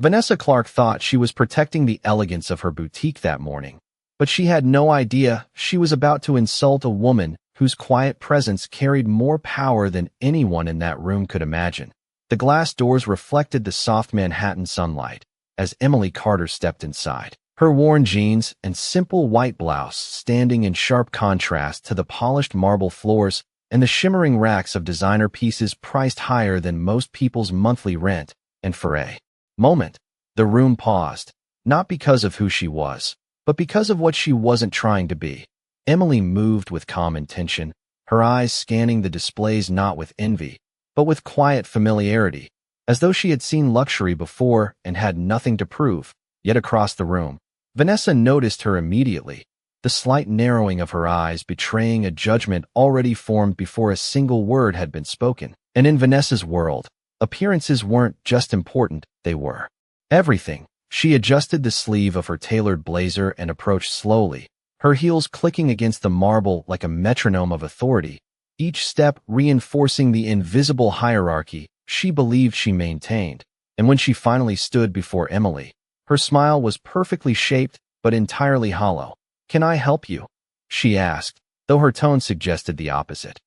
Vanessa Clark thought she was protecting the elegance of her boutique that morning, but she had no idea she was about to insult a woman whose quiet presence carried more power than anyone in that room could imagine. The glass doors reflected the soft Manhattan sunlight as Emily Carter stepped inside, her worn jeans and simple white blouse standing in sharp contrast to the polished marble floors and the shimmering racks of designer pieces priced higher than most people's monthly rent. And for a moment, the room paused, not because of who she was, but because of what she wasn't trying to be. Emily moved with calm intention, her eyes scanning the displays not with envy, but with quiet familiarity, as though she had seen luxury before and had nothing to prove. Yet across the room, Vanessa noticed her immediately, the slight narrowing of her eyes betraying a judgment already formed before a single word had been spoken. And in Vanessa's world, appearances weren't just important, they were everything. She adjusted the sleeve of her tailored blazer and approached slowly, her heels clicking against the marble like a metronome of authority, each step reinforcing the invisible hierarchy she believed she maintained. And when she finally stood before Emily, her smile was perfectly shaped but entirely hollow. "Can I help you?" she asked, though her tone suggested the opposite.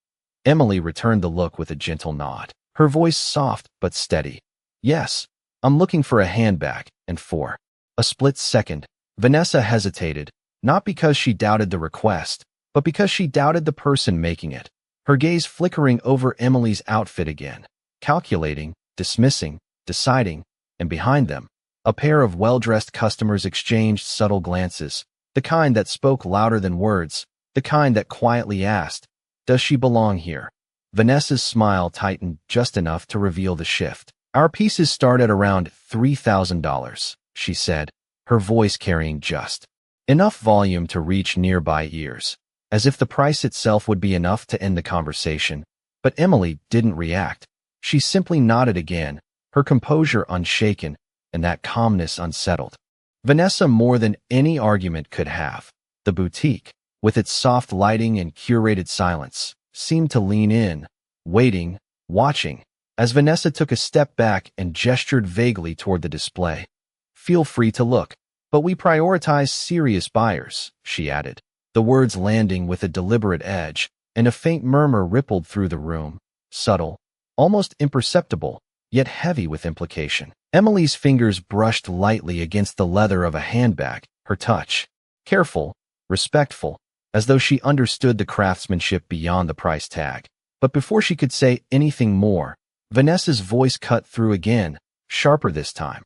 Emily returned the look with a gentle nod, her voice soft but steady. "Yes, I'm looking for a handbag." And for a split second, Vanessa hesitated, not because she doubted the request, but because she doubted the person making it, her gaze flickering over Emily's outfit again, calculating, dismissing, deciding, and behind them, a pair of well-dressed customers exchanged subtle glances, the kind that spoke louder than words, the kind that quietly asked, "Does she belong here?" Vanessa's smile tightened just enough to reveal the shift. "Our pieces start at around $3,000, she said, her voice carrying just enough volume to reach nearby ears, as if the price itself would be enough to end the conversation. But Emily didn't react. She simply nodded again, her composure unshaken, and that calmness unsettled. Vanessa, more than any argument could have, the boutique, with its soft lighting and curated silence, seemed to lean in, waiting, watching, as Vanessa took a step back and gestured vaguely toward the display. "Feel free to look, but we prioritize serious buyers," she added, the words landing with a deliberate edge, and a faint murmur rippled through the room, subtle, almost imperceptible, yet heavy with implication. Emily's fingers brushed lightly against the leather of a handbag, her touch careful, respectful, as though she understood the craftsmanship beyond the price tag. But before she could say anything more, Vanessa's voice cut through again, sharper this time.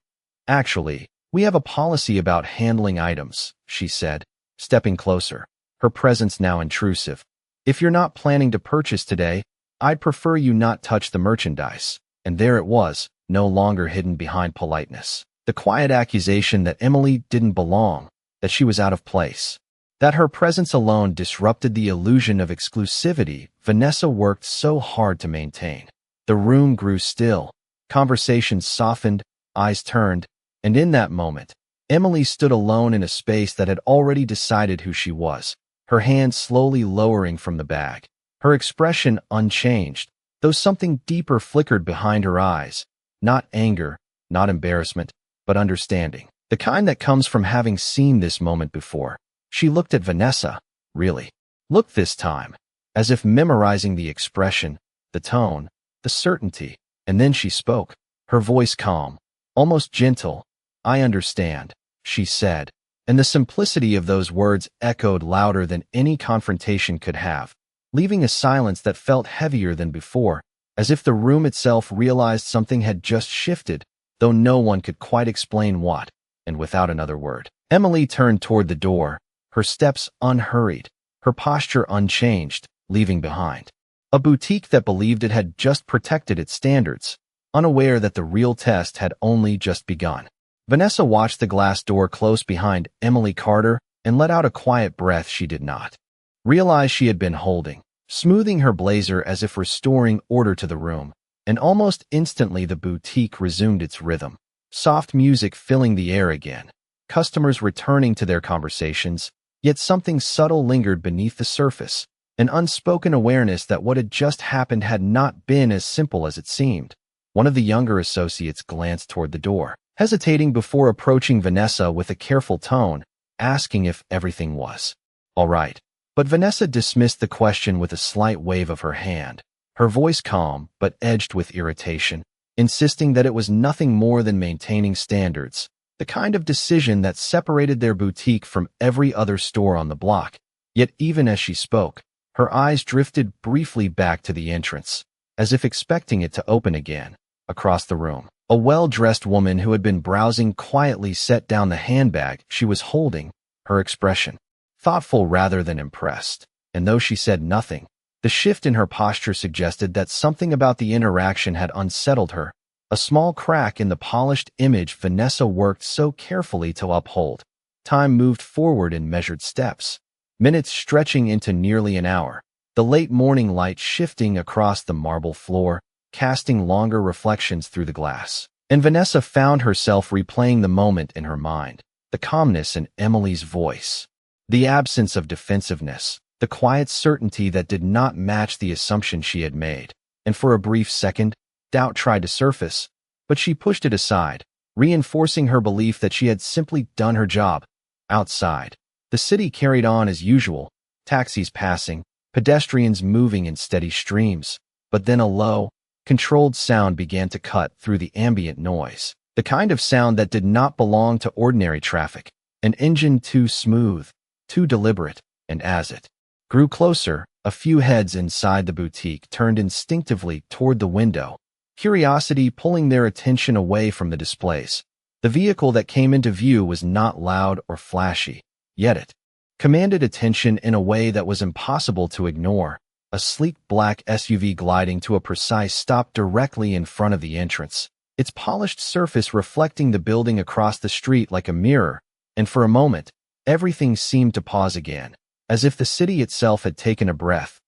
"Actually, we have a policy about handling items," she said, stepping closer, her presence now intrusive. "If you're not planning to purchase today, I'd prefer you not touch the merchandise." And there it was, no longer hidden behind politeness. The quiet accusation that Emily didn't belong, that she was out of place, that her presence alone disrupted the illusion of exclusivity Vanessa worked so hard to maintain. The room grew still, conversations softened, eyes turned, and in that moment, Emily stood alone in a space that had already decided who she was, her hand slowly lowering from the bag, her expression unchanged, though something deeper flickered behind her eyes, not anger, not embarrassment, but understanding, the kind that comes from having seen this moment before. She looked at Vanessa, really looked this time, as if memorizing the expression, the tone, the certainty, and then she spoke, her voice calm, almost gentle. "I understand," she said, and the simplicity of those words echoed louder than any confrontation could have, leaving a silence that felt heavier than before, as if the room itself realized something had just shifted, though no one could quite explain what. And without another word, Emily turned toward the door, her steps unhurried, her posture unchanged, leaving behind a boutique that believed it had just protected its standards, unaware that the real test had only just begun. Vanessa watched the glass door close behind Emily Carter and let out a quiet breath she did not realize she had been holding, smoothing her blazer as if restoring order to the room, and almost instantly the boutique resumed its rhythm, soft music filling the air again, customers returning to their conversations, yet something subtle lingered beneath the surface, an unspoken awareness that what had just happened had not been as simple as it seemed. One of the younger associates glanced toward the door, hesitating before approaching Vanessa with a careful tone, asking if everything was all right. But Vanessa dismissed the question with a slight wave of her hand, her voice calm but edged with irritation, insisting that it was nothing more than maintaining standards, the kind of decision that separated their boutique from every other store on the block. Yet even as she spoke, her eyes drifted briefly back to the entrance, as if expecting it to open again. Across the room, a well-dressed woman who had been browsing quietly set down the handbag she was holding, her expression thoughtful rather than impressed. And though she said nothing, the shift in her posture suggested that something about the interaction had unsettled her, a small crack in the polished image Vanessa worked so carefully to uphold. Time moved forward in measured steps, minutes stretching into nearly an hour, the late morning light shifting across the marble floor, casting longer reflections through the glass. And Vanessa found herself replaying the moment in her mind, the calmness in Emily's voice, the absence of defensiveness, the quiet certainty that did not match the assumption she had made. And for a brief second, doubt tried to surface, but she pushed it aside, reinforcing her belief that she had simply done her job. Outside, the city carried on as usual, taxis passing, pedestrians moving in steady streams. But then a low, controlled sound began to cut through the ambient noise, the kind of sound that did not belong to ordinary traffic, an engine too smooth, too deliberate. And as it grew closer, a few heads inside the boutique turned instinctively toward the window, curiosity pulling their attention away from the displays. The vehicle that came into view was not loud or flashy, yet it commanded attention in a way that was impossible to ignore. A sleek black SUV gliding to a precise stop directly in front of the entrance, its polished surface reflecting the building across the street like a mirror. And for a moment, everything seemed to pause again, as if the city itself had taken a breath.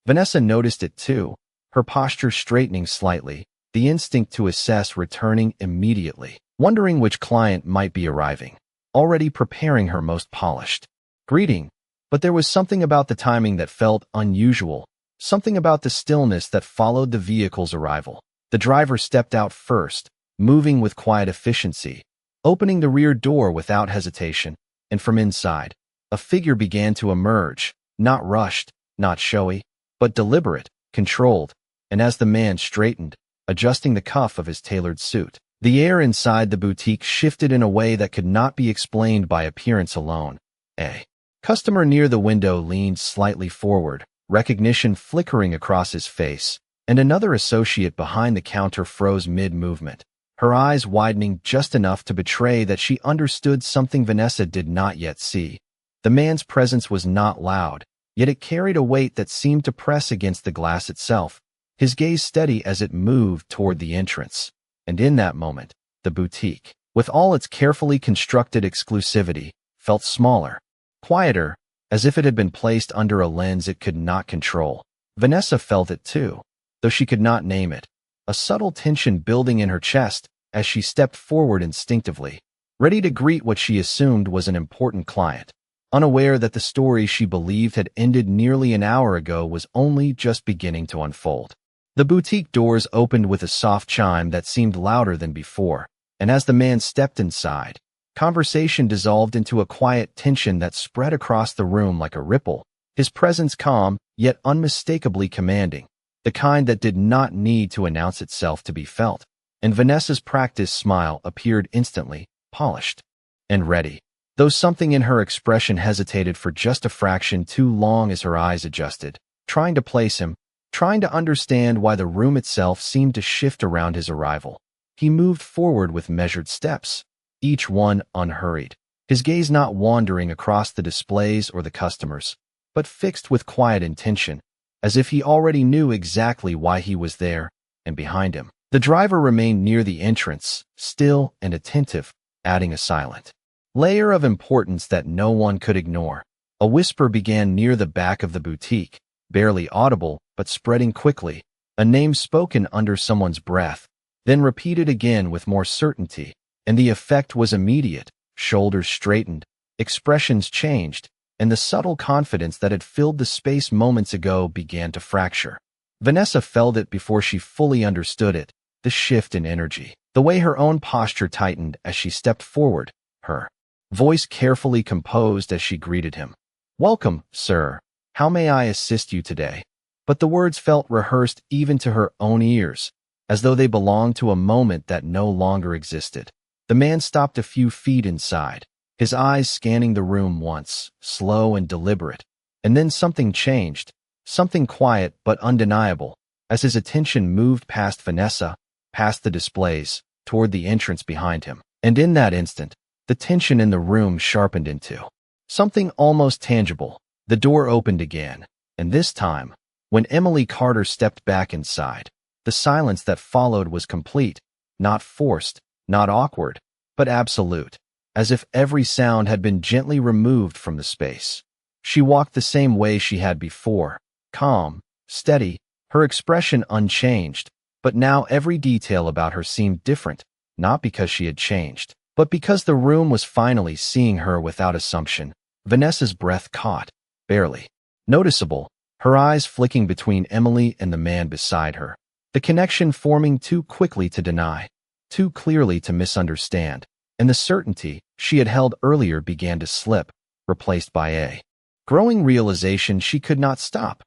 Vanessa noticed it too, her posture straightening slightly, the instinct to assess returning immediately, wondering which client might be arriving, already preparing her most polished greeting. But there was something about the timing that felt unusual, something about the stillness that followed the vehicle's arrival. The driver stepped out first, moving with quiet efficiency, opening the rear door without hesitation, and from inside, a figure began to emerge, not rushed, not showy, but deliberate, controlled. And as the man straightened, adjusting the cuff of his tailored suit, the air inside the boutique shifted in a way that could not be explained by appearance alone. A customer near the window leaned slightly forward, recognition flickering across his face, and another associate behind the counter froze mid-movement, her eyes widening just enough to betray that she understood something Vanessa did not yet see. The man's presence was not loud, yet it carried a weight that seemed to press against the glass itself, his gaze steady as it moved toward the entrance. And in that moment, the boutique, with all its carefully constructed exclusivity, felt smaller, quieter, as if it had been placed under a lens it could not control. Vanessa felt it too, though she could not name it, a subtle tension building in her chest as she stepped forward instinctively, ready to greet what she assumed was an important client, unaware that the story she believed had ended nearly an hour ago was only just beginning to unfold. The boutique doors opened with a soft chime that seemed louder than before, and as the man stepped inside, conversation dissolved into a quiet tension that spread across the room like a ripple, his presence calm, yet unmistakably commanding, the kind that did not need to announce itself to be felt. And Vanessa's practiced smile appeared instantly, polished and ready, though something in her expression hesitated for just a fraction too long as her eyes adjusted, trying to place him, trying to understand why the room itself seemed to shift around his arrival. He moved forward with measured steps, each one unhurried, his gaze not wandering across the displays or the customers, but fixed with quiet intention, as if he already knew exactly why he was there. And behind him, the driver remained near the entrance, still and attentive, adding a silent layer of importance that no one could ignore. A whisper began near the back of the boutique, barely audible but spreading quickly, a name spoken under someone's breath, then repeated again with more certainty, and the effect was immediate. Shoulders straightened, expressions changed, and the subtle confidence that had filled the space moments ago began to fracture. Vanessa felt it before she fully understood it, the shift in energy, The way her own posture tightened as she stepped forward, her voice carefully composed as she greeted him. "Welcome, sir. How may I assist you today?" But the words felt rehearsed even to her own ears, as though they belonged to a moment that no longer existed. The man stopped a few feet inside, his eyes scanning the room once, slow and deliberate. And then something changed, something quiet but undeniable, as his attention moved past Vanessa, past the displays, toward the entrance behind him. And in that instant, the tension in the room sharpened into something almost tangible. The door opened again, and this time, when Emily Carter stepped back inside, the silence that followed was complete, not forced, not awkward, but absolute, as if every sound had been gently removed from the space. She walked the same way she had before, calm, steady, her expression unchanged, but now every detail about her seemed different, not because she had changed, but because the room was finally seeing her without assumption. Vanessa's breath caught, barely noticeable, her eyes flicking between Emily and the man beside her, the connection forming too quickly to deny, too clearly to misunderstand, and the certainty she had held earlier began to slip, replaced by a growing realization she could not stop.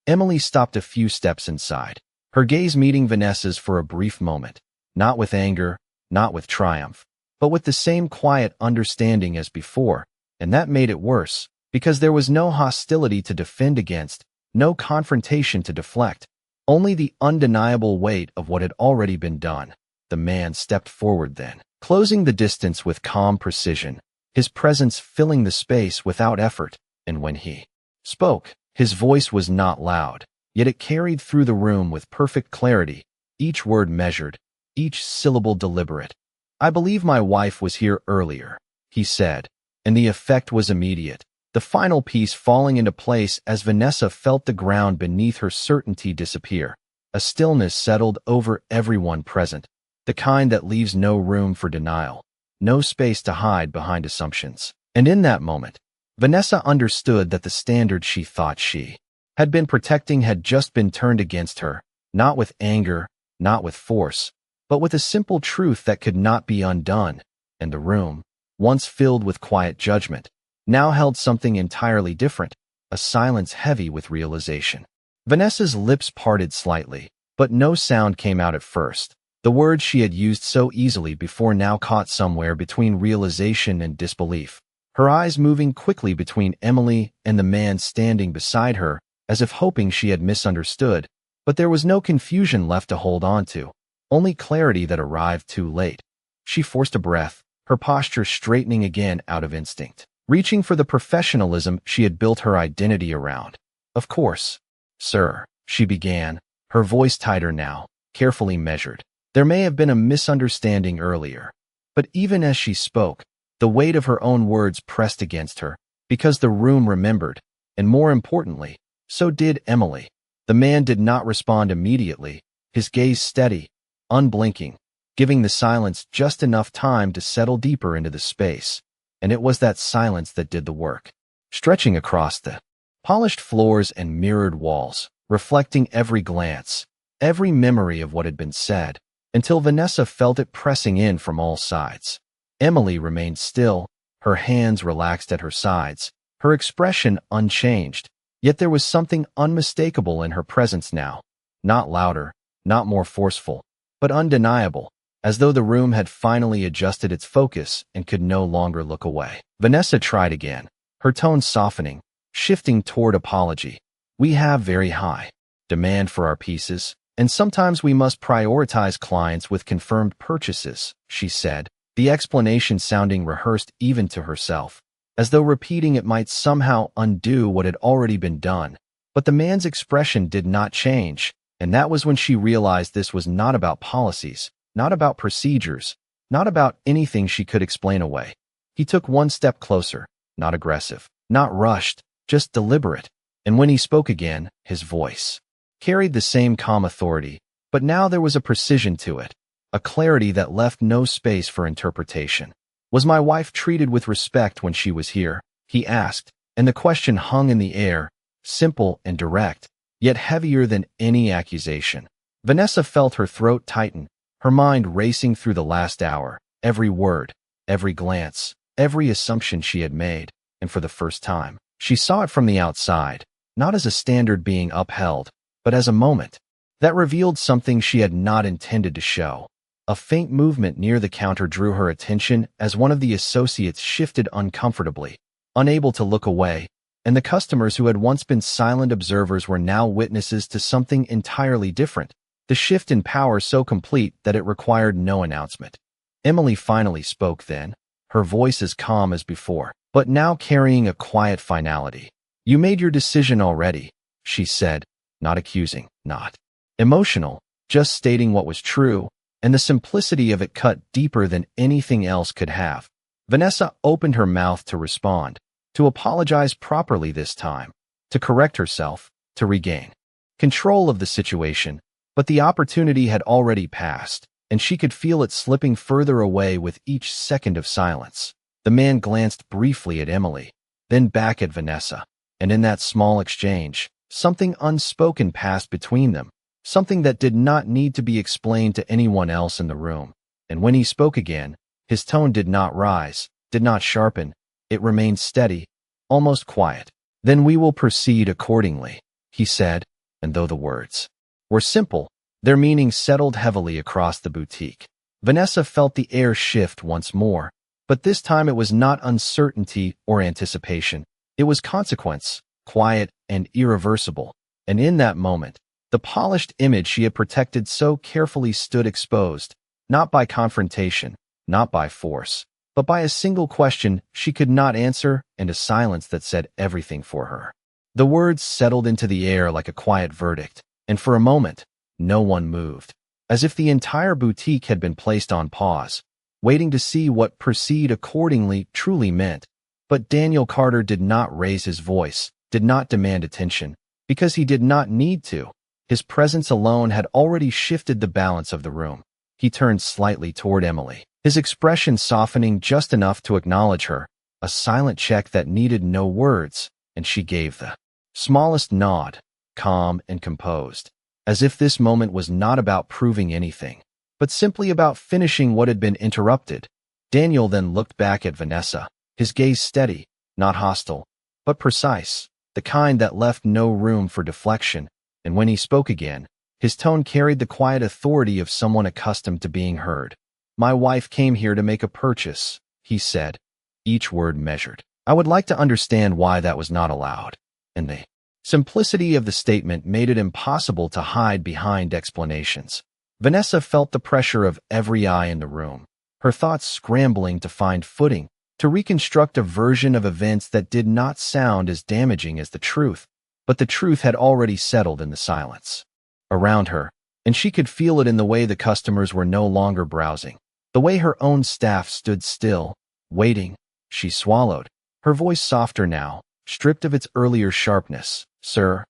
Emily stopped a few steps inside, her gaze meeting Vanessa's for a brief moment, not with anger, not with triumph, but with the same quiet understanding as before, and that made it worse, because there was no hostility to defend against, no confrontation to deflect, only the undeniable weight of what had already been done. The man stepped forward then, closing the distance with calm precision, his presence filling the space without effort, and when he spoke, his voice was not loud, yet it carried through the room with perfect clarity, each word measured, each syllable deliberate. "I believe my wife was here earlier," he said, and the effect was immediate, the final piece falling into place as Vanessa felt the ground beneath her certainty disappear. A stillness settled over everyone present, the kind that leaves no room for denial, no space to hide behind assumptions. And in that moment, Vanessa understood that the standard she thought she had been protecting had just been turned against her, not with anger, not with force, but with a simple truth that could not be undone. And the room, once filled with quiet judgment, now held something entirely different, a silence heavy with realization. Vanessa's lips parted slightly, but no sound came out at first. The words she had used so easily before now caught somewhere between realization and disbelief, her eyes moving quickly between Emily and the man standing beside her, as if hoping she had misunderstood, but there was no confusion left to hold on to, only clarity that arrived too late. She forced a breath, her posture straightening again out of instinct, reaching for the professionalism she had built her identity around. "Of course, sir," she began, her voice tighter now, carefully measured. There may have been a misunderstanding earlier, but even as she spoke, the weight of her own words pressed against her, because the room remembered, and more importantly, so did Emily. The man did not respond immediately, his gaze steady, unblinking, giving the silence just enough time to settle deeper into the space. And it was that silence that did the work, stretching across the polished floors and mirrored walls, reflecting every glance, every memory of what had been said, until Vanessa felt it pressing in from all sides. Emily remained still, her hands relaxed at her sides, her expression unchanged, yet there was something unmistakable in her presence now, not louder, not more forceful, but undeniable, as though the room had finally adjusted its focus and could no longer look away. Vanessa tried again, her tone softening, shifting toward apology. "We have very high demand for our pieces, and sometimes we must prioritize clients with confirmed purchases," she said, the explanation sounding rehearsed even to herself, as though repeating it might somehow undo what had already been done. But the man's expression did not change, and that was when she realized this was not about policies, not about procedures, not about anything she could explain away. He took one step closer, not aggressive, not rushed, just deliberate, and when he spoke again, his voice carried the same calm authority, but now there was a precision to it, a clarity that left no space for interpretation. "Was my wife treated with respect when she was here?" he asked, and the question hung in the air, simple and direct, yet heavier than any accusation. Vanessa felt her throat tighten, her mind racing through the last hour, every word, every glance, every assumption she had made, and for the first time, she saw it from the outside, not as a standard being upheld, but as a moment that revealed something she had not intended to show. A faint movement near the counter drew her attention as one of the associates shifted uncomfortably, unable to look away, and the customers who had once been silent observers were now witnesses to something entirely different, the shift in power so complete that it required no announcement. Emily finally spoke then, her voice as calm as before, but now carrying a quiet finality. "You made your decision already," she said, not accusing, not emotional, just stating what was true, and the simplicity of it cut deeper than anything else could have. Vanessa opened her mouth to respond, to apologize properly this time, to correct herself, to regain control of the situation, but the opportunity had already passed, and she could feel it slipping further away with each second of silence. The man glanced briefly at Emily, then back at Vanessa, and in that small exchange, something unspoken passed between them, something that did not need to be explained to anyone else in the room. And when he spoke again, his tone did not rise, did not sharpen, it remained steady, almost quiet. "Then we will proceed accordingly," he said, and though the words were simple, their meaning settled heavily across the boutique. Vanessa felt the air shift once more, but this time it was not uncertainty or anticipation. It was consequence, quiet and irreversible. And in that moment, the polished image she had protected so carefully stood exposed, not by confrontation, not by force, but by a single question she could not answer and a silence that said everything for her. The words settled into the air like a quiet verdict, and for a moment, no one moved, as if the entire boutique had been placed on pause, waiting to see what "proceed accordingly" truly meant. But Daniel Carter did not raise his voice, did not demand attention, because he did not need to. His presence alone had already shifted the balance of the room. He turned slightly toward Emily, his expression softening just enough to acknowledge her, a silent check that needed no words, and she gave the smallest nod, calm and composed, as if this moment was not about proving anything, but simply about finishing what had been interrupted. Daniel then looked back at Vanessa, his gaze steady, not hostile, but precise, the kind that left no room for deflection, and when he spoke again, his tone carried the quiet authority of someone accustomed to being heard. "My wife came here to make a purchase," he said, each word measured. "I would like to understand why that was not allowed." And the simplicity of the statement made it impossible to hide behind explanations. Vanessa felt the pressure of every eye in the room, her thoughts scrambling to find footing, to reconstruct a version of events that did not sound as damaging as the truth, but the truth had already settled in the silence around her, and she could feel it in the way the customers were no longer browsing, the way her own staff stood still, waiting. She swallowed, her voice softer now, stripped of its earlier sharpness. "Sir,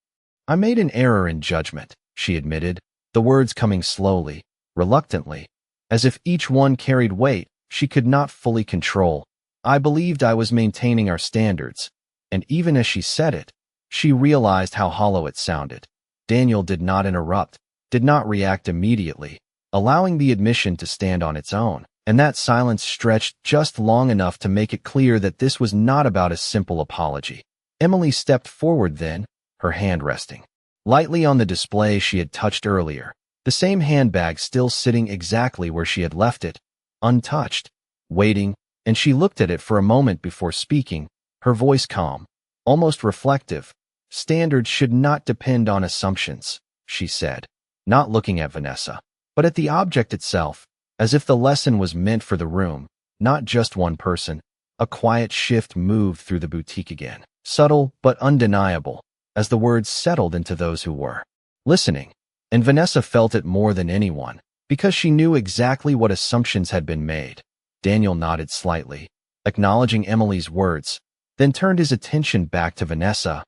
I made an error in judgment," she admitted, the words coming slowly, reluctantly, as if each one carried weight she could not fully control. "I believed I was maintaining our standards," and even as she said it, she realized how hollow it sounded. Daniel did not interrupt, did not react immediately, allowing the admission to stand on its own, and that silence stretched just long enough to make it clear that this was not about a simple apology. Emily stepped forward then, her hand resting lightly on the display she had touched earlier, the same handbag still sitting exactly where she had left it, untouched, waiting, and she looked at it for a moment before speaking, her voice calm, almost reflective. "Standards should not depend on assumptions," she said, not looking at Vanessa, but at the object itself, as if the lesson was meant for the room, not just one person. A quiet shift moved through the boutique again, subtle but undeniable, as the words settled into those who were listening. And Vanessa felt it more than anyone, because she knew exactly what assumptions had been made. Daniel nodded slightly, acknowledging Emily's words, then turned his attention back to Vanessa.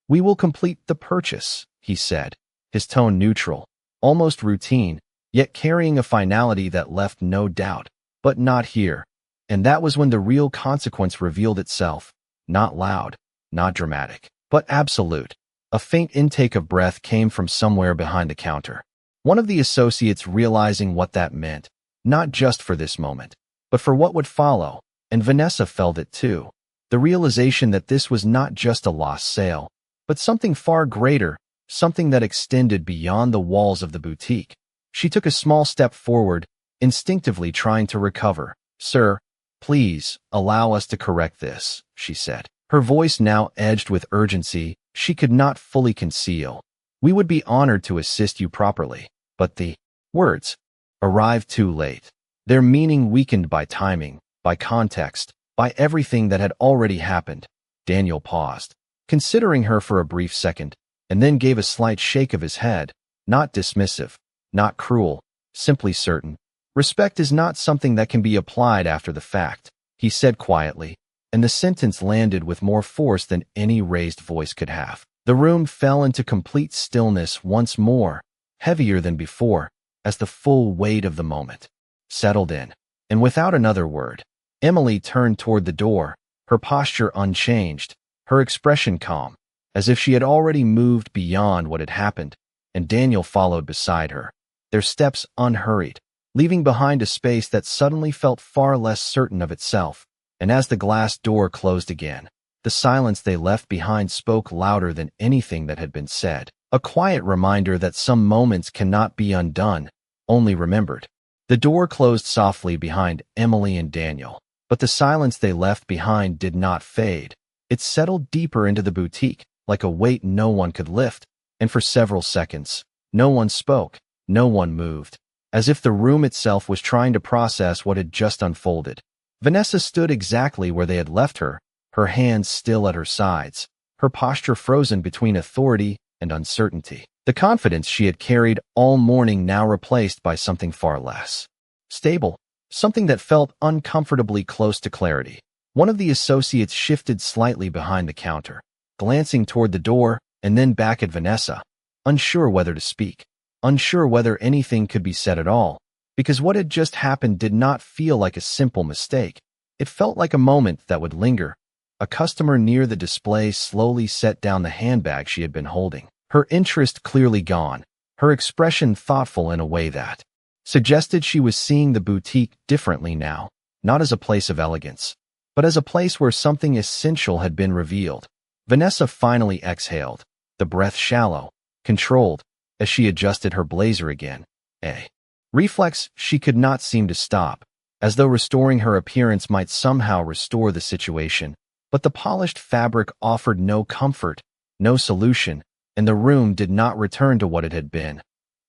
"We will complete the purchase," he said, his tone neutral, almost routine, yet carrying a finality that left no doubt. "But not here." And that was when the real consequence revealed itself, not loud, not dramatic, but absolute. A faint intake of breath came from somewhere behind the counter. One of the associates realizing what that meant, not just for this moment, but for what would follow, and Vanessa felt it too. The realization that this was not just a lost sale, but something far greater, something that extended beyond the walls of the boutique. She took a small step forward, instinctively trying to recover. "Sir, please, allow us to correct this," she said. Her voice now edged with urgency she could not fully conceal. "We would be honored to assist you properly." But the words arrived too late. Their meaning weakened by timing, by context, by everything that had already happened. Daniel paused, considering her for a brief second, and then gave a slight shake of his head, not dismissive, not cruel, simply certain. "Respect is not something that can be applied after the fact," he said quietly, and the sentence landed with more force than any raised voice could have. The room fell into complete stillness once more, heavier than before, as the full weight of the moment settled in. And without another word, Emily turned toward the door, her posture unchanged, her expression calm, as if she had already moved beyond what had happened, and Daniel followed beside her, their steps unhurried, leaving behind a space that suddenly felt far less certain of itself. And as the glass door closed again, the silence they left behind spoke louder than anything that had been said, a quiet reminder that some moments cannot be undone, only remembered. The door closed softly behind Emily and Daniel, but the silence they left behind did not fade. It settled deeper into the boutique, like a weight no one could lift, and for several seconds, no one spoke, no one moved, as if the room itself was trying to process what had just unfolded. Vanessa stood exactly where they had left her, her hands still at her sides, her posture frozen between authority and uncertainty. The confidence she had carried all morning now replaced by something far less stable, something that felt uncomfortably close to clarity. One of the associates shifted slightly behind the counter, glancing toward the door and then back at Vanessa, unsure whether to speak, unsure whether anything could be said at all, because what had just happened did not feel like a simple mistake. It felt like a moment that would linger. A customer near the display slowly set down the handbag she had been holding, her interest clearly gone, her expression thoughtful in a way that suggested she was seeing the boutique differently now, not as a place of elegance, but as a place where something essential had been revealed. Vanessa finally exhaled, the breath shallow, controlled, as she adjusted her blazer again. A reflex she could not seem to stop, as though restoring her appearance might somehow restore the situation. But the polished fabric offered no comfort, no solution, and the room did not return to what it had been.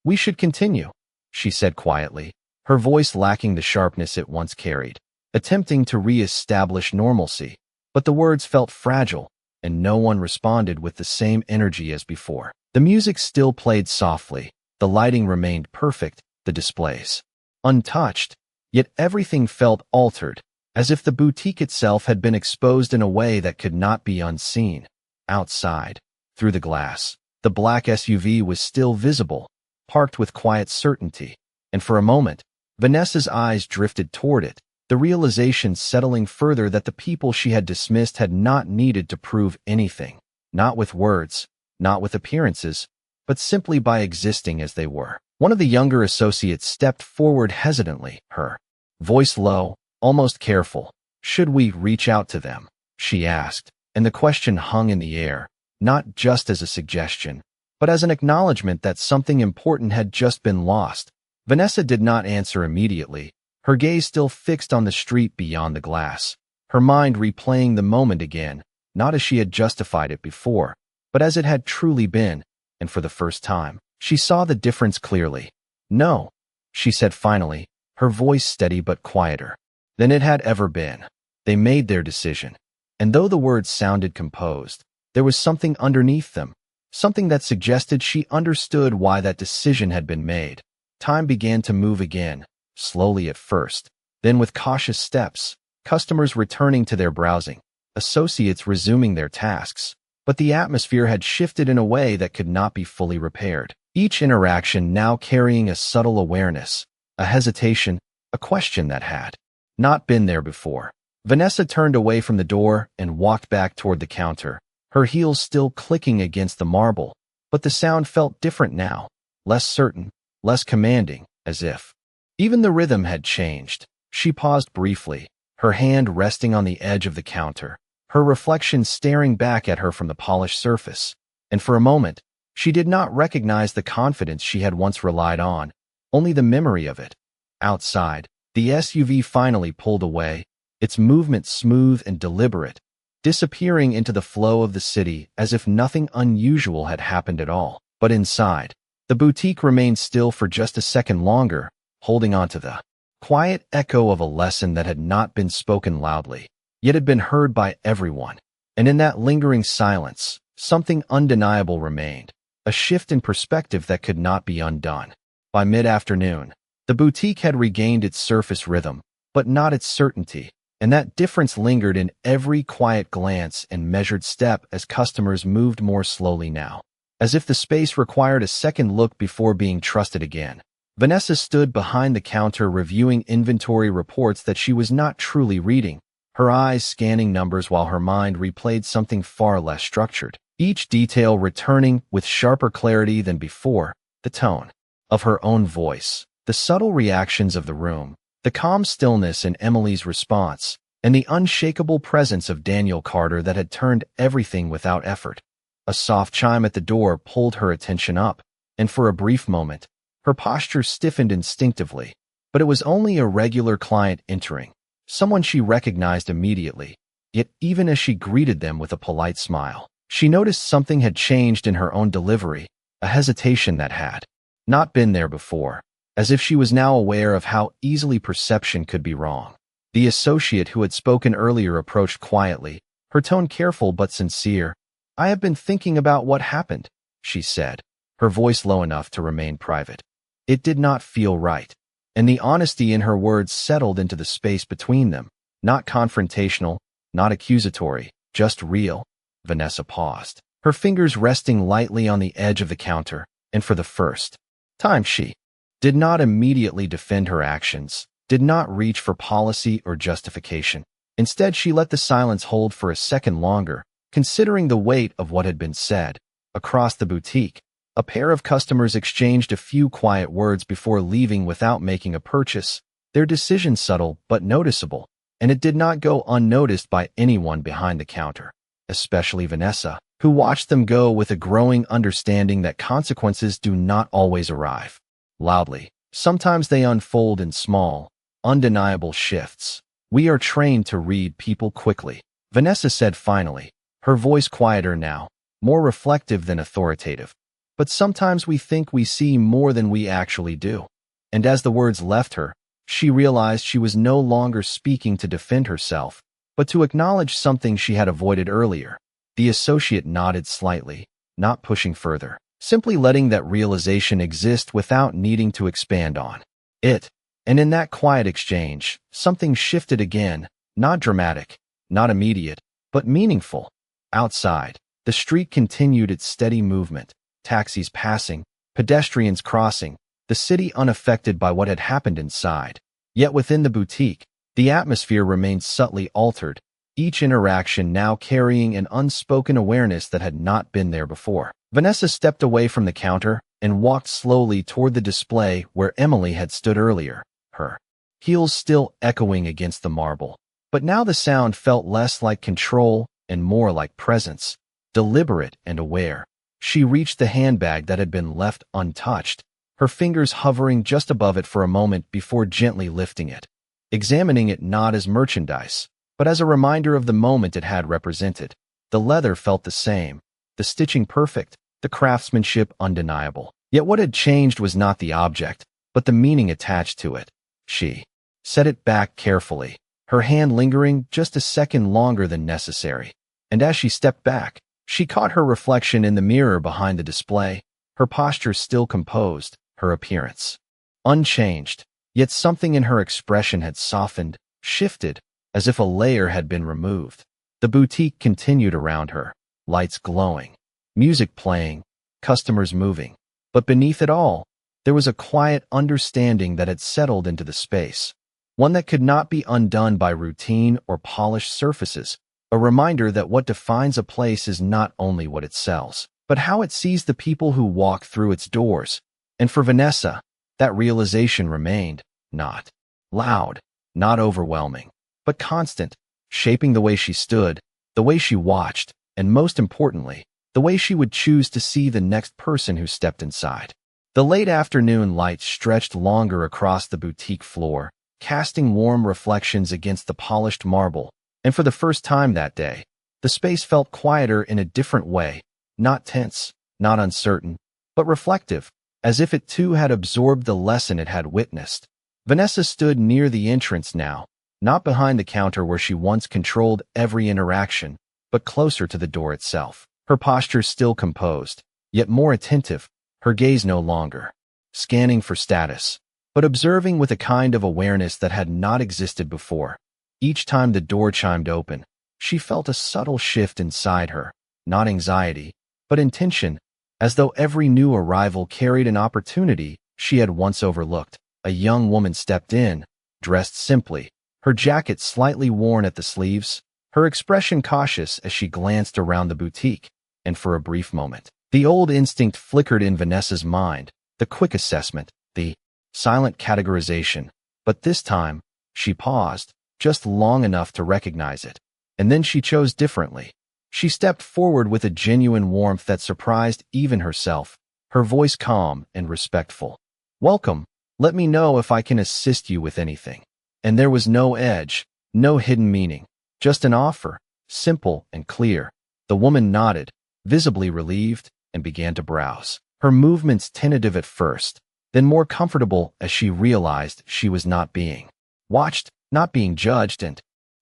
"We should continue," she said quietly, her voice lacking the sharpness it once carried, attempting to re-establish normalcy. But the words felt fragile, and no one responded with the same energy as before. The music still played softly, the lighting remained perfect, the displays untouched, yet everything felt altered, as if the boutique itself had been exposed in a way that could not be unseen. Outside, through the glass, the black SUV was still visible, parked with quiet certainty, and for a moment, Vanessa's eyes drifted toward it, the realization settling further that the people she had dismissed had not needed to prove anything, not with words, not with appearances, but simply by existing as they were. One of the younger associates stepped forward hesitantly, her voice low, almost careful. "Should we reach out to them?" she asked, and the question hung in the air, not just as a suggestion, but as an acknowledgement that something important had just been lost. Vanessa did not answer immediately, her gaze still fixed on the street beyond the glass, her mind replaying the moment again, not as she had justified it before, but as it had truly been, and for the first time, she saw the difference clearly. "No," she said finally, her voice steady but quieter than it had ever been. They made their decision, and though the words sounded composed, there was something underneath them, something that suggested she understood why that decision had been made. Time began to move again, slowly at first, then with cautious steps, customers returning to their browsing, associates resuming their tasks, but the atmosphere had shifted in a way that could not be fully repaired. Each interaction now carrying a subtle awareness, a hesitation, a question that had not been there before. Vanessa turned away from the door and walked back toward the counter, her heels still clicking against the marble, but the sound felt different now, less certain, less commanding, as if even the rhythm had changed. She paused briefly, her hand resting on the edge of the counter, her reflection staring back at her from the polished surface. And for a moment, she did not recognize the confidence she had once relied on, only the memory of it. Outside, the SUV finally pulled away, its movement smooth and deliberate, disappearing into the flow of the city as if nothing unusual had happened at all. But inside, the boutique remained still for just a second longer, holding on to the quiet echo of a lesson that had not been spoken loudly, yet had been heard by everyone. And in that lingering silence, something undeniable remained, a shift in perspective that could not be undone. By mid-afternoon, the boutique had regained its surface rhythm, but not its certainty, and that difference lingered in every quiet glance and measured step as customers moved more slowly now, as if the space required a second look before being trusted again. Vanessa stood behind the counter reviewing inventory reports that she was not truly reading, her eyes scanning numbers while her mind replayed something far less structured, each detail returning with sharper clarity than before: the tone of her own voice, the subtle reactions of the room, the calm stillness in Emily's response, and the unshakable presence of Daniel Carter that had turned everything without effort. A soft chime at the door pulled her attention up, and for a brief moment, her posture stiffened instinctively. But it was only a regular client entering, someone she recognized immediately. Yet even as she greeted them with a polite smile, she noticed something had changed in her own delivery, a hesitation that had not been there before, as if she was now aware of how easily perception could be wrong. The associate who had spoken earlier approached quietly, her tone careful but sincere. "I have been thinking about what happened," she said, her voice low enough to remain private. It did not feel right, and the honesty in her words settled into the space between them, not confrontational, not accusatory, just real. Vanessa paused, her fingers resting lightly on the edge of the counter, and for the first time she did not immediately defend her actions, did not reach for policy or justification. Instead, she let the silence hold for a second longer, considering the weight of what had been said. Across the boutique, a pair of customers exchanged a few quiet words before leaving without making a purchase, their decision subtle but noticeable, and it did not go unnoticed by anyone behind the counter, especially Vanessa, who watched them go with a growing understanding that consequences do not always arrive loudly. Sometimes they unfold in small, undeniable shifts. "We are trained to read people quickly," Vanessa said finally, her voice quieter now, more reflective than authoritative. "But sometimes we think we see more than we actually do." And as the words left her, she realized she was no longer speaking to defend herself, but to acknowledge something she had avoided earlier. The associate nodded slightly, not pushing further, simply letting that realization exist without needing to expand on it. And in that quiet exchange, something shifted again, not dramatic, not immediate, but meaningful. Outside, the street continued its steady movement, taxis passing, pedestrians crossing, the city unaffected by what had happened inside. Yet within the boutique, the atmosphere remained subtly altered, each interaction now carrying an unspoken awareness that had not been there before. Vanessa stepped away from the counter and walked slowly toward the display where Emily had stood earlier, her heels still echoing against the marble. But now the sound felt less like control and more like presence, deliberate and aware. She reached the handbag that had been left untouched, her fingers hovering just above it for a moment before gently lifting it, examining it not as merchandise, but as a reminder of the moment it had represented. The leather felt the same, the stitching perfect, the craftsmanship undeniable. Yet what had changed was not the object, but the meaning attached to it. She set it back carefully, her hand lingering just a second longer than necessary. And as she stepped back, she caught her reflection in the mirror behind the display, her posture still composed, her appearance unchanged. Yet something in her expression had softened, shifted, as if a layer had been removed. The boutique continued around her, lights glowing, music playing, customers moving. But beneath it all, there was a quiet understanding that had settled into the space, one that could not be undone by routine or polished surfaces, a reminder that what defines a place is not only what it sells, but how it sees the people who walk through its doors. And for Vanessa, That realization remained, not loud, not overwhelming, but constant, shaping the way she stood, the way she watched, and most importantly, the way she would choose to see the next person who stepped inside. The late afternoon light stretched longer across the boutique floor, casting warm reflections against the polished marble, and for the first time that day, the space felt quieter in a different way, not tense, not uncertain, but reflective, as if it too had absorbed the lesson it had witnessed. Vanessa stood near the entrance now, not behind the counter where she once controlled every interaction, but closer to the door itself. Her posture still composed, yet more attentive, her gaze no longer scanning for status, but observing with a kind of awareness that had not existed before. Each time the door chimed open, she felt a subtle shift inside her, not anxiety, but intention, as though every new arrival carried an opportunity she had once overlooked. A young woman stepped in, dressed simply, her jacket slightly worn at the sleeves, her expression cautious as she glanced around the boutique, and for a brief moment, the old instinct flickered in Vanessa's mind, the quick assessment, the silent categorization. But this time, she paused, just long enough to recognize it. And then she chose differently. She stepped forward with a genuine warmth that surprised even herself, her voice calm and respectful. "Welcome. Let me know if I can assist you with anything." And there was no edge, no hidden meaning, just an offer, simple and clear. The woman nodded, visibly relieved, and began to browse. Her movements tentative at first, then more comfortable as she realized she was not being watched, not being judged. And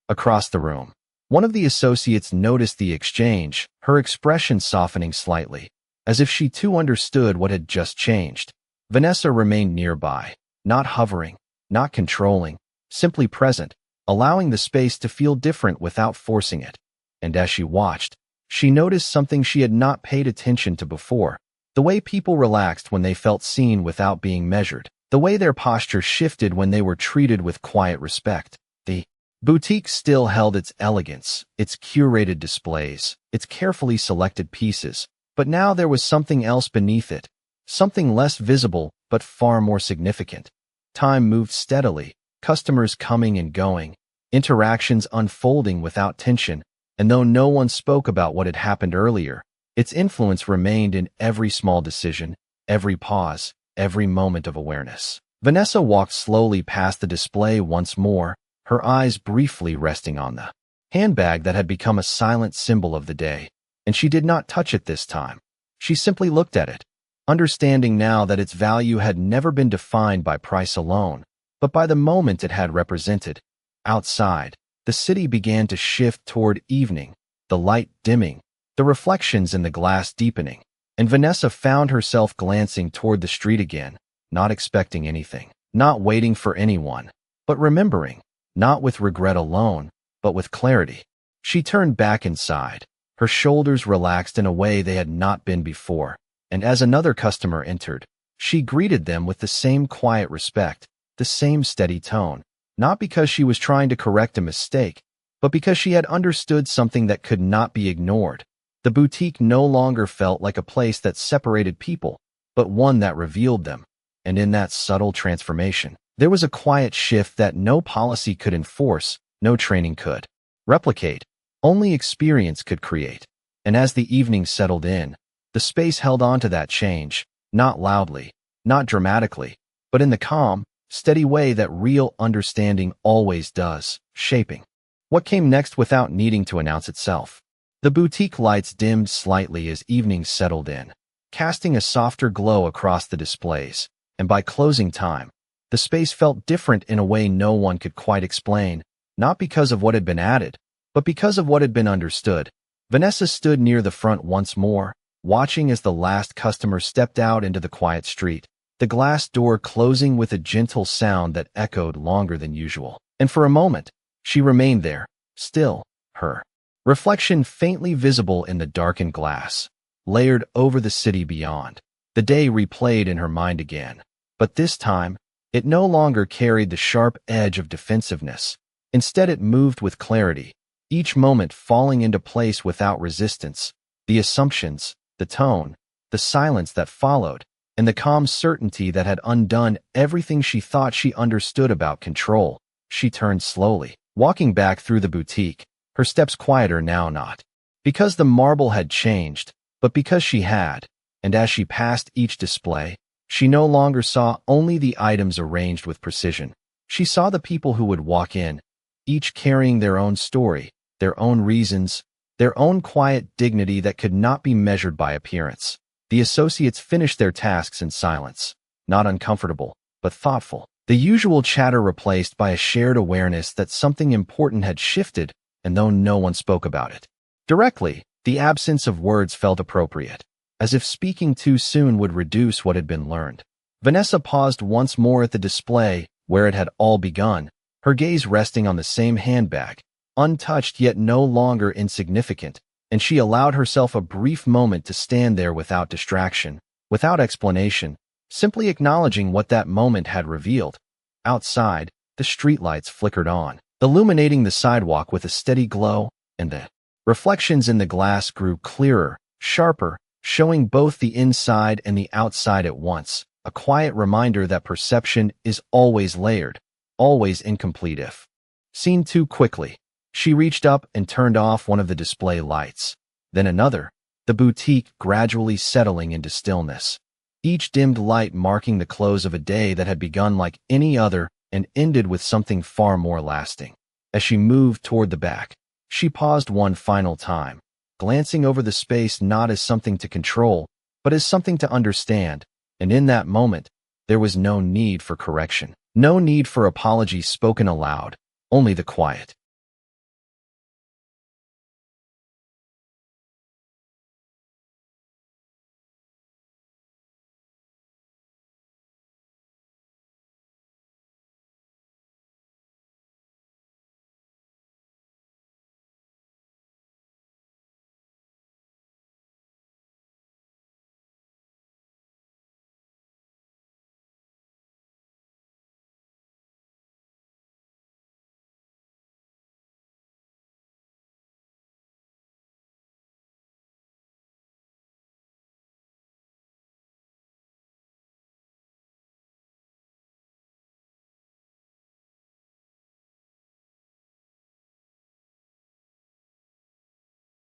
across the room, one of the associates noticed the exchange, her expression softening slightly, as if she too understood what had just changed. Vanessa remained nearby, not hovering, not controlling, simply present, allowing the space to feel different without forcing it. And as she watched, she noticed something she had not paid attention to before, the way people relaxed when they felt seen without being measured, the way their posture shifted when they were treated with quiet respect. The boutique still held its elegance, its curated displays, its carefully selected pieces, but now there was something else beneath it, something less visible but far more significant. Time moved steadily, customers coming and going, interactions unfolding without tension, and though no one spoke about what had happened earlier, its influence remained in every small decision, every pause, every moment of awareness. Vanessa walked slowly past the display once more, her eyes briefly resting on the handbag that had become a silent symbol of the day, and she did not touch it this time. She simply looked at it, understanding now that its value had never been defined by price alone, but by the moment it had represented. Outside, the city began to shift toward evening, the light dimming, the reflections in the glass deepening, and Vanessa found herself glancing toward the street again, not expecting anything, not waiting for anyone, but remembering, not with regret alone, but with clarity. She turned back inside, her shoulders relaxed in a way they had not been before, and as another customer entered, she greeted them with the same quiet respect, the same steady tone, not because she was trying to correct a mistake, but because she had understood something that could not be ignored. The boutique no longer felt like a place that separated people, but one that revealed them. And in that subtle transformation, there was a quiet shift that no policy could enforce, no training could replicate, only experience could create. And as the evening settled in, the space held on to that change, not loudly, not dramatically, but in the calm, steady way that real understanding always does, shaping what came next without needing to announce itself. The boutique lights dimmed slightly as evening settled in, casting a softer glow across the displays, and by closing time, the space felt different in a way no one could quite explain, not because of what had been added, but because of what had been understood. Vanessa stood near the front once more, watching as the last customer stepped out into the quiet street, the glass door closing with a gentle sound that echoed longer than usual. And for a moment, she remained there, still, her reflection faintly visible in the darkened glass, layered over the city beyond. The day replayed in her mind again, but this time, it no longer carried the sharp edge of defensiveness. Instead, it moved with clarity, each moment falling into place without resistance. The assumptions, the tone, the silence that followed, and the calm certainty that had undone everything she thought she understood about control. She turned slowly, walking back through the boutique, her steps quieter now, not because the marble had changed, but because she had, and as she passed each display, she no longer saw only the items arranged with precision. She saw the people who would walk in, each carrying their own story, their own reasons, their own quiet dignity that could not be measured by appearance. The associates finished their tasks in silence, not uncomfortable, but thoughtful. The usual chatter replaced by a shared awareness that something important had shifted, and though no one spoke about it directly, the absence of words felt appropriate, as if speaking too soon would reduce what had been learned. Vanessa paused once more at the display, where it had all begun, her gaze resting on the same handbag, untouched yet no longer insignificant, and she allowed herself a brief moment to stand there without distraction, without explanation, simply acknowledging what that moment had revealed. Outside, the streetlights flickered on, illuminating the sidewalk with a steady glow, and the reflections in the glass grew clearer, sharper, showing both the inside and the outside at once, a quiet reminder that perception is always layered, always incomplete if seen too quickly. She reached up and turned off one of the display lights, then another, the boutique gradually settling into stillness, each dimmed light marking the close of a day that had begun like any other and ended with something far more lasting. As she moved toward the back, she paused one final time, glancing over the space not as something to control, but as something to understand, and in that moment, there was no need for correction, no need for apology spoken aloud, only the quiet,